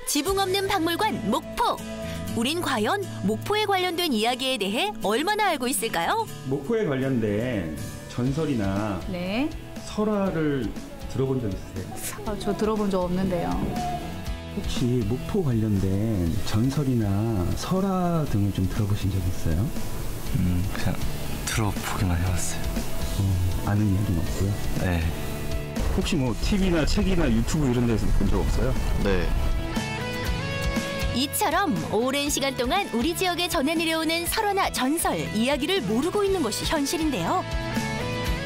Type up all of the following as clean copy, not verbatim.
지붕 없는 박물관 목포. 우린 과연 목포에 관련된 이야기에 대해 얼마나 알고 있을까요? 목포에 관련된 전설이나 네. 설화를 들어본 적 있으세요? 저 들어본 적 없는데요. 혹시 목포 관련된 전설이나 설화 등을 좀 들어보신 적 있어요? 그냥 들어보기만 해봤어요. 아는 이야기는 없고요? 네. 혹시 뭐 TV나 책이나 유튜브 이런 데서 본 적 없어요? 네. 이처럼 오랜 시간 동안 우리 지역에 전해 내려오는 설화나 전설, 이야기를 모르고 있는 것이 현실인데요.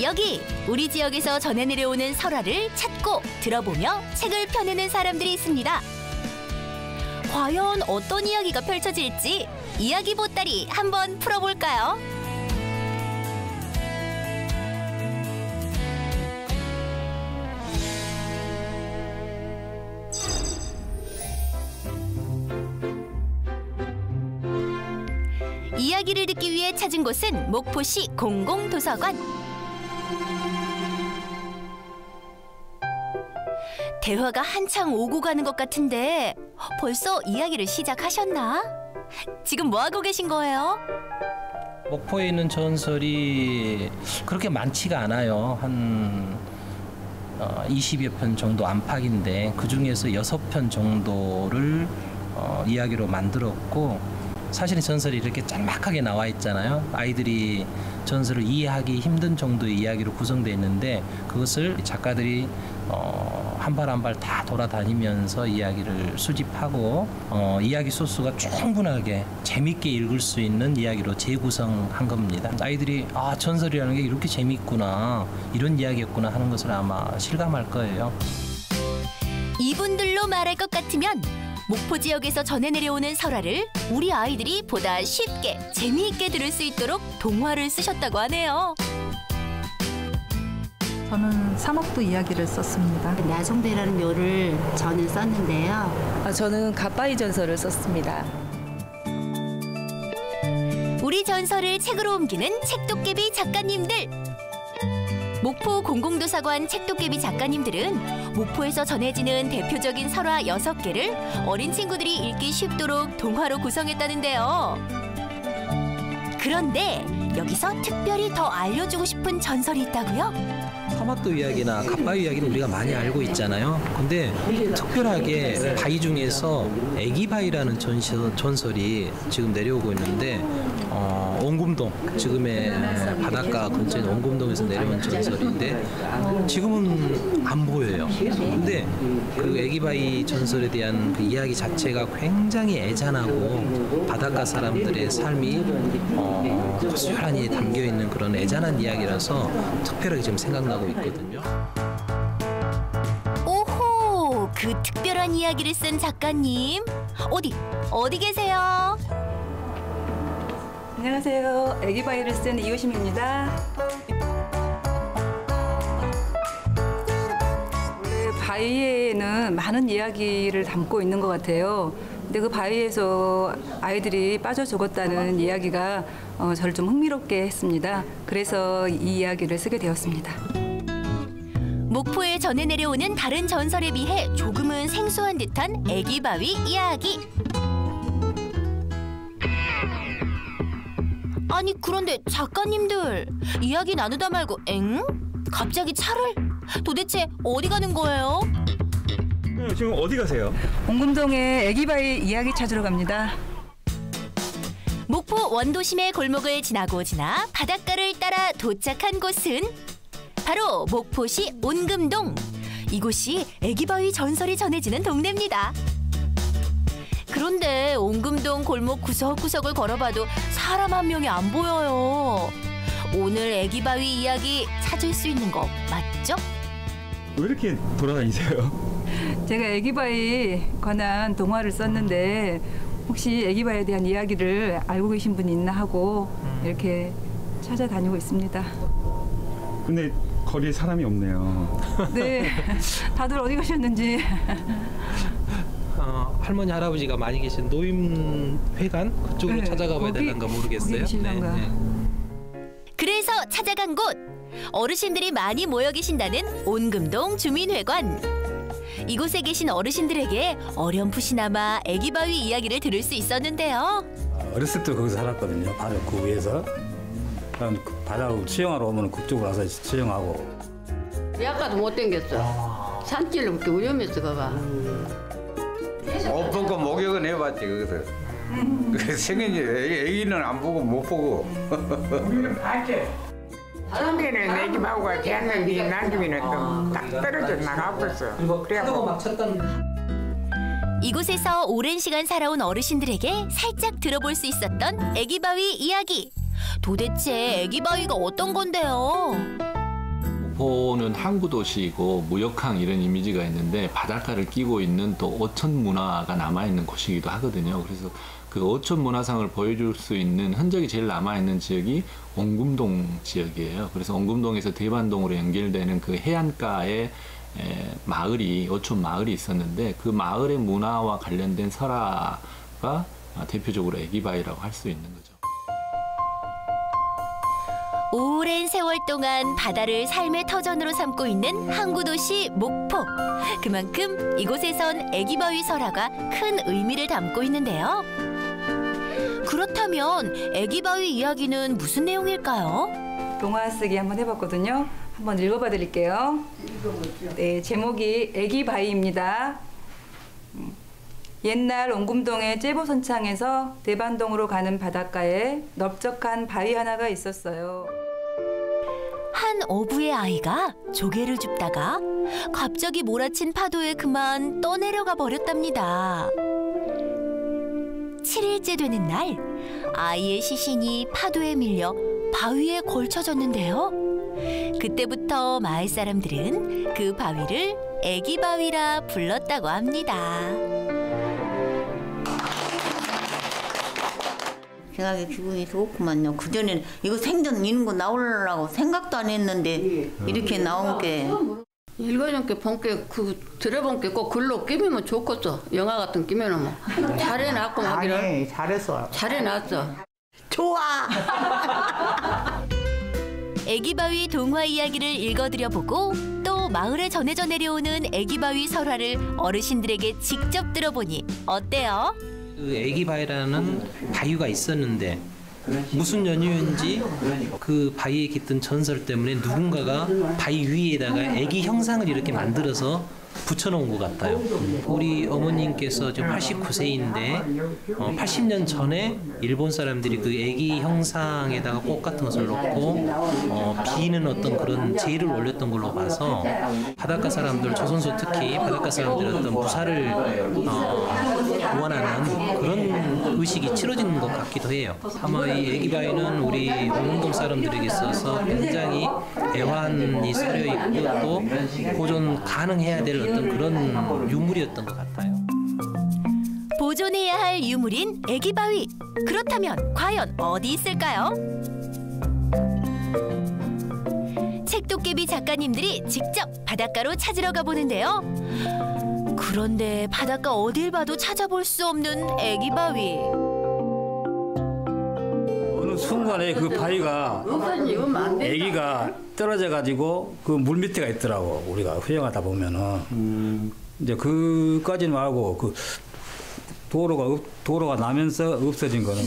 여기 우리 지역에서 전해 내려오는 설화를 찾고 들어보며 책을 펴내는 사람들이 있습니다. 과연 어떤 이야기가 펼쳐질지 이야기 보따리 한번 풀어볼까요? 이야기를 듣기 위해 찾은 곳은 목포시 공공도서관. 대화가 한창 오고 가는 것 같은데 벌써 이야기를 시작하셨나? 지금 뭐 하고 계신 거예요? 목포에 있는 전설이 그렇게 많지가 않아요. 한 20여 편 정도 안팎인데 그중에서 6편 정도를 이야기로 만들었고, 사실은 전설이 이렇게 짤막하게 나와 있잖아요. 아이들이 전설을 이해하기 힘든 정도의 이야기로 구성되어 있는데 그것을 작가들이 한 발 한 발 다 돌아다니면서 이야기를 수집하고 이야기 소스가 충분하게 재밌게 읽을 수 있는 이야기로 재구성한 겁니다. 아이들이 아, 전설이라는 게 이렇게 재밌구나, 이런 이야기였구나 하는 것을 아마 실감할 거예요. 이분들로 말할 것 같으면 목포 지역에서 전해 내려오는 설화를 우리 아이들이 보다 쉽게 재미있게 들을 수 있도록 동화를 쓰셨다고 하네요. 저는 삼옥도 이야기를 썼습니다. 나성대라는 묘를 저는 썼는데요. 저는 갓바위 전설을 썼습니다. 우리 전설을 책으로 옮기는 책도깨비 작가님들. 목포 공공도서관 책도깨비 작가님들은 목포에서 전해지는 대표적인 설화 6개를 어린 친구들이 읽기 쉽도록 동화로 구성했다는데요. 그런데 여기서 특별히 더 알려주고 싶은 전설이 있다고요? 사막도 이야기나 갓바위 이야기는 우리가 많이 알고 있잖아요. 근데 특별하게 바위 중에서 애기바위라는 전설이 지금 내려오고 있는데 원금동, 지금의 바닷가 근처에 원금동에서 내려온 전설인데 지금은 안 보여요. 근데 그 애기바위 전설에 대한 그 이야기 자체가 굉장히 애잔하고 바닷가 사람들의 삶이 고스란히 담겨있는 그런 애잔한 이야기라서 특별하게 지금 생각나고 있거든요. 오호, 그 특별한 이야기를 쓴 작가님. 어디 계세요? 안녕하세요. 애기바위를 쓴 이효심입니다. 원래 바위에는 많은 이야기를 담고 있는 것 같아요. 근데 그 바위에서 아이들이 빠져 죽었다는 이야기가 저를 좀 흥미롭게 했습니다. 그래서 이 이야기를 쓰게 되었습니다. 목포에 전해 내려오는 다른 전설에 비해 조금은 생소한 듯한 애기바위 이야기. 아니 그런데 작가님들 이야기 나누다 말고 갑자기 차를? 도대체 어디 가는 거예요? 지금 어디 가세요? 원금동에 애기바위 이야기 찾으러 갑니다. 목포 원도심의 골목을 지나 바닷가를 따라 도착한 곳은 바로 목포시 온금동. 이곳이 애기바위 전설이 전해지는 동네입니다. 그런데 온금동 골목 구석구석을 걸어봐도 사람 한 명이 안 보여요. 오늘 애기바위 이야기 찾을 수 있는 거 맞죠? 왜 이렇게 돌아다니세요? 제가 애기바위에 관한 동화를 썼는데 혹시 애기바위에 대한 이야기를 알고 계신 분이 있나 하고 이렇게 찾아다니고 있습니다. 근데 거리에 사람이 없네요. 네, 다들 어디 가셨는지. 할머니 할아버지가 많이 계신 노인회관 그쪽으로 네, 찾아가 봐야 되는가 모르겠어요. 네. 그래서 찾아간 곳, 어르신들이 많이 모여 계신다는 온금동 주민회관. 이곳에 계신 어르신들에게 어렴풋이나마 애기바위 이야기를 들을 수 있었는데요. 어렸을 때 거기서 살았거든요. 바로 그 위에서. 그럼 바다로 수영하러 오면 그쪽으로 와서 수영하고. 약간도 못 댕겼어. 산길로 그렇게 위험했어, 거가. 못 보고 목욕은 해봤지, 거기서. 그 생긴지 애기는 안 보고 못 보고. 처음에는 애기하고 대한민국이 난중에는 딱 떨어져 나가버렸어. 그래갖고 이곳에서 오랜 시간 살아온 어르신들에게 살짝 들어볼 수 있었던 애기바위 이야기. 도대체 애기바위가 어떤 건데요? 목포는 항구 도시이고 무역항 이런 이미지가 있는데 바닷가를 끼고 있는 또 어촌 문화가 남아있는 곳이기도 하거든요. 그래서 그 어촌 문화상을 보여줄 수 있는 흔적이 제일 남아있는 지역이 옹금동 지역이에요. 그래서 옹금동에서 대반동으로 연결되는 그 해안가에 마을이 어촌 마을이 있었는데 그 마을의 문화와 관련된 설화가 대표적으로 애기바위라고 할 수 있는 거죠. 오랜 세월 동안 바다를 삶의 터전으로 삼고 있는 항구도시 목포. 그만큼 이곳에선 애기바위 설화가 큰 의미를 담고 있는데요. 그렇다면 애기바위 이야기는 무슨 내용일까요? 동화 쓰기 한번 해봤거든요. 한번 읽어봐 드릴게요. 네, 제목이 애기바위입니다. 옛날 옹금동의 째보선창에서 대반동으로 가는 바닷가에 넓적한 바위 하나가 있었어요. 한 어부의 아이가 조개를 줍다가 갑자기 몰아친 파도에 그만 떠내려가 버렸답니다. 7일째 되는 날, 아이의 시신이 파도에 밀려 바위에 걸쳐졌는데요. 그때부터 마을 사람들은 그 바위를 애기바위라 불렀다고 합니다. 생각에 기분이 좋구만요. 그전에는 이거 생전 이런 거 나오려고 생각도 안 했는데 이렇게 나온 게. 읽어놓게 본게 그 들어본 게 꼭 글로 끼면 좋겠어. 영화 같은 끼면은 뭐 잘해놨고 하기를. 아니 잘했어. 잘해놨어. 좋아. 애기바위 동화 이야기를 읽어드려보고 또 마을에 전해져 내려오는 애기바위 설화를 어르신들에게 직접 들어보니 어때요? 그 애기바위라는 바위가 있었는데 무슨 연유인지 그 바위에 깃든 전설 때문에 누군가가 바위 위에다가 애기 형상을 이렇게 만들어서 붙여놓은 것 같아요. 우리 어머님께서 지금 89세인데 80년 전에 일본 사람들이 그 애기 형상에다가 꽃 같은 것을 넣고 비는 어떤 그런 제의를 올렸던 걸로 봐서 바닷가 사람들, 조선소 특히 바닷가 사람들의 어떤 무사를 원하는 그런 의식이 치러지는 것 같기도 해요. 아마 이 애기바위는 우리 옹금동 사람들에게 있어서 굉장히 애환이 서려 있고 또 보존 가능해야 될 어떤 그런 유물이었던 것 같아요. 보존해야 할 유물인 애기바위. 그렇다면 과연 어디 있을까요? 책도깨비 작가님들이 직접 바닷가로 찾으러 가보는데요. 그런데 바닷가 어딜 봐도 찾아볼 수 없는 애기바위. 어느 순간에 그 바위가 애기가 떨어져가지고 그 물 밑에가 있더라고. 우리가 수영하다 보면은 이제 그까지는 알고 그 도로가 나면서 없어진 거는.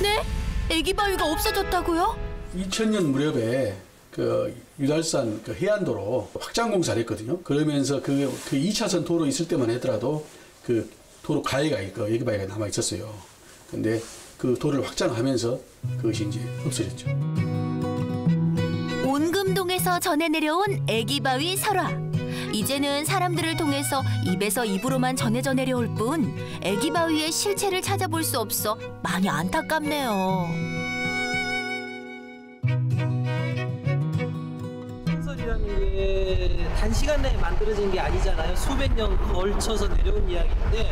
네? 애기바위가 없어졌다고요? 2000년 무렵에 그 유달산 그 해안도로 확장 공사를 했거든요. 그러면서 그 2차선 도로 있을 때만 하더라도 그 도로 가해가 있고 애기바위가 남아 있었어요. 근데 그 도로를 확장하면서 그것이 이제 없어졌죠. 온금동에서 전해 내려온 애기바위 설화. 이제는 사람들을 통해서 입에서 입으로만 전해져 내려올 뿐 애기바위의 실체를 찾아볼 수 없어 많이 안타깝네요. 전설이라는 게 단시간 내에 만들어진 게 아니잖아요. 수백 년 걸쳐서 내려온 이야기인데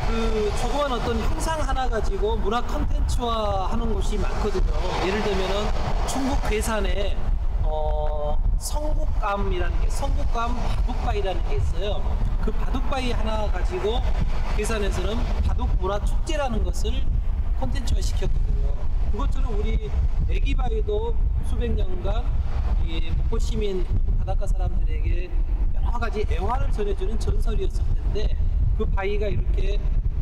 그 조그만 어떤 형상 하나 가지고 문화 컨텐츠화 하는 곳이 많거든요. 예를 들면은 충북 괴산에 성북감이라는 게 성북감 바둑바위라는 게 있어요. 그 바둑바위 하나 가지고 괴산에서는 바둑 문화 축제라는 것을 콘텐츠화 시켰거든요. 그것처럼 우리 애기바위도 수백 년간 이 목포 시민 바닷가 사람들에게 여러 가지 애환을 전해주는 전설이었을 텐데 그 바위가 이렇게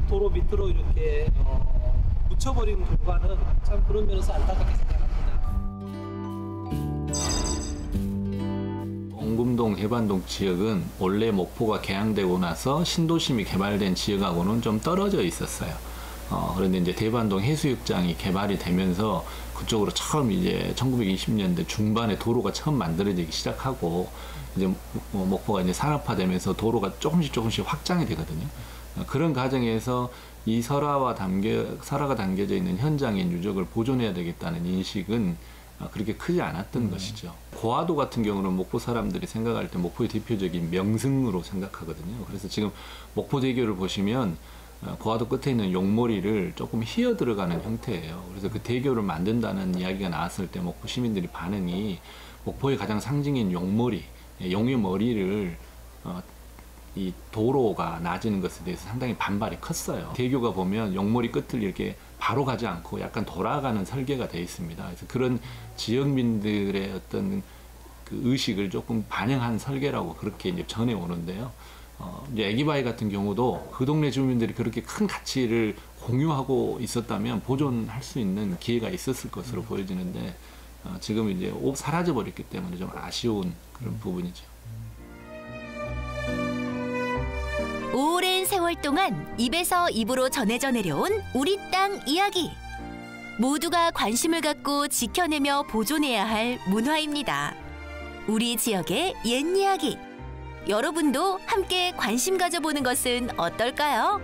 도로 밑으로 이렇게 묻혀버린 결과는 참 그런 면에서 안타깝게 생각합니다. 엉금동, 대반동 지역은 원래 목포가 개항되고 나서 신도심이 개발된 지역하고는 좀 떨어져 있었어요. 그런데 이제 대반동 해수욕장이 개발이 되면서 그쪽으로 처음 이제 1920년대 중반에 도로가 처음 만들어지기 시작하고 이제 목포가 이제 산업화되면서 도로가 조금씩 확장이 되거든요. 그런 과정에서 이 설화가 담겨져 있는 현장의 유적을 보존해야 되겠다는 인식은 그렇게 크지 않았던 것이죠. 고화도 같은 경우는 목포 사람들이 생각할 때 목포의 대표적인 명승으로 생각하거든요. 그래서 지금 목포대교를 보시면 고화도 끝에 있는 용머리를 조금 휘어 들어가는 형태예요. 그래서 그 대교를 만든다는 이야기가 나왔을 때 목포 시민들이 반응이 목포의 가장 상징인 용머리, 용의 머리를 이 도로가 낮은 것에 대해서 상당히 반발이 컸어요. 대교가 보면 용머리 끝을 이렇게 바로 가지 않고 약간 돌아가는 설계가 되어 있습니다. 그래서 그런 지역민들의 어떤 그 의식을 조금 반영한 설계라고 그렇게 이제 전해 오는데요. 이제 애기바위 같은 경우도 그 동네 주민들이 그렇게 큰 가치를 공유하고 있었다면 보존할 수 있는 기회가 있었을 것으로 보여지는데 지금 이제 사라져 버렸기 때문에 좀 아쉬운 그런 부분이죠. 오랜 세월 동안 입에서 입으로 전해져 내려온 우리 땅 이야기. 모두가 관심을 갖고 지켜내며 보존해야 할 문화입니다. 우리 지역의 옛 이야기. 여러분도 함께 관심 가져보는 것은 어떨까요?